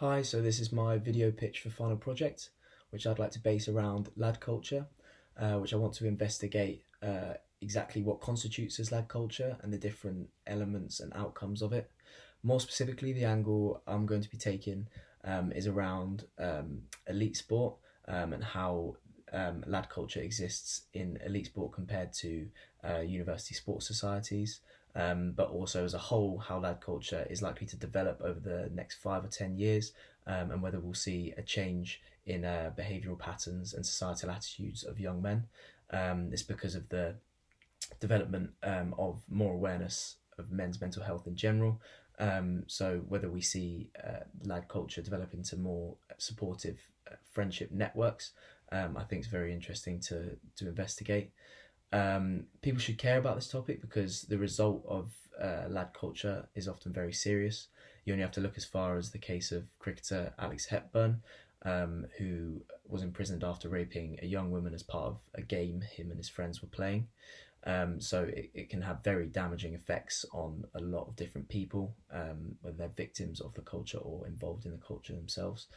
Hi, so this is my video pitch for final project, which I'd like to base around lad culture, which I want to investigate exactly what constitutes as lad culture and the different elements and outcomes of it. More specifically, the angle I'm going to be taking is around elite sport and how lad culture exists in elite sport compared to university sports societies, but also as a whole, how lad culture is likely to develop over the next 5 or 10 years, and whether we'll see a change in behavioural patterns and societal attitudes of young men. It's because of the development of more awareness of men's mental health in general. So whether we see lad culture develop into more supportive friendship networks, I think is very interesting to investigate. People should care about this topic because the result of lad culture is often very serious. You only have to look as far as the case of cricketer Alex Hepburn, who was imprisoned after raping a young woman as part of a game him and his friends were playing. So it can have very damaging effects on a lot of different people, whether they're victims of the culture or involved in the culture themselves.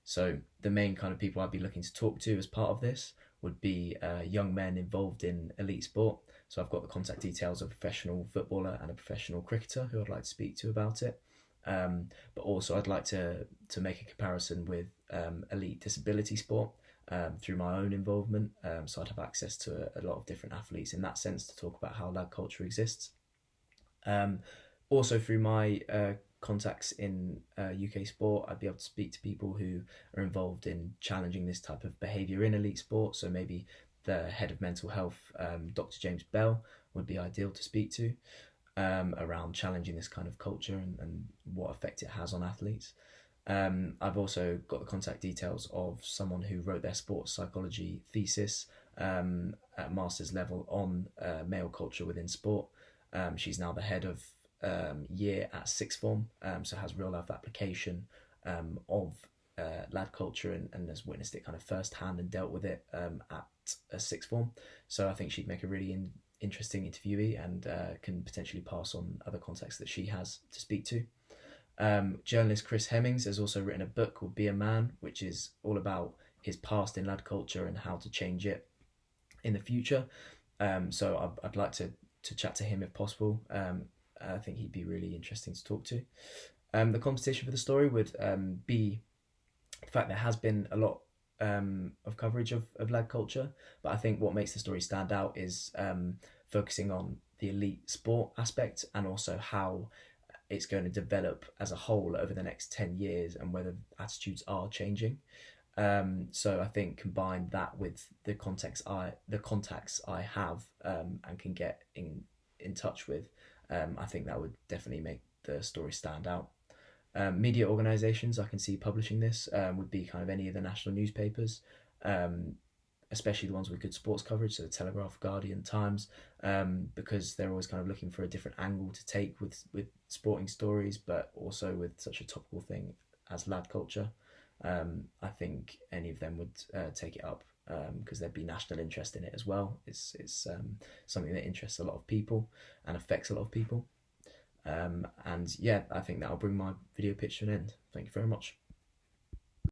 So the main kind of people I'd be looking to talk to as part of this would be young men involved in elite sport. So I've got the contact details of a professional footballer and a professional cricketer who I'd like to speak to about it. But also I'd like to make a comparison with elite disability sport through my own involvement. So I'd have access to a lot of different athletes in that sense to talk about how lad culture exists. Also through my contacts in UK sport, I'd be able to speak to people who are involved in challenging this type of behaviour in elite sport. So maybe the head of mental health, Dr. James Bell, would be ideal to speak to around challenging this kind of culture and what effect it has on athletes. I've also got the contact details of someone who wrote their sports psychology thesis at master's level on male culture within sport. She's now the head of year at sixth form, so has real life application of lad culture and has witnessed it kind of firsthand and dealt with it at a sixth form. So I think she'd make a really interesting interviewee and can potentially pass on other contacts that she has to speak to. Journalist Chris Hemmings has also written a book called Be a Man, which is all about his past in lad culture and how to change it in the future. So I'd like to chat to him if possible. I think he'd be really interesting to talk to. The competition for the story would be the fact there has been a lot of coverage of lad culture, but I think what makes the story stand out is focusing on the elite sport aspect and also how it's going to develop as a whole over the next 10 years and whether attitudes are changing. So I think combine that with the contacts I have and can get in touch with, I think that would definitely make the story stand out. Media organisations I can see publishing this would be kind of any of the national newspapers, especially the ones with good sports coverage, so the Telegraph, Guardian, Times, because they're always kind of looking for a different angle to take with sporting stories, but also with such a topical thing as lad culture. I think any of them would take it up because there'd be national interest in it as well. It's something that interests a lot of people and affects a lot of people. And yeah, I think that'll bring my video pitch to an end. Thank you very much.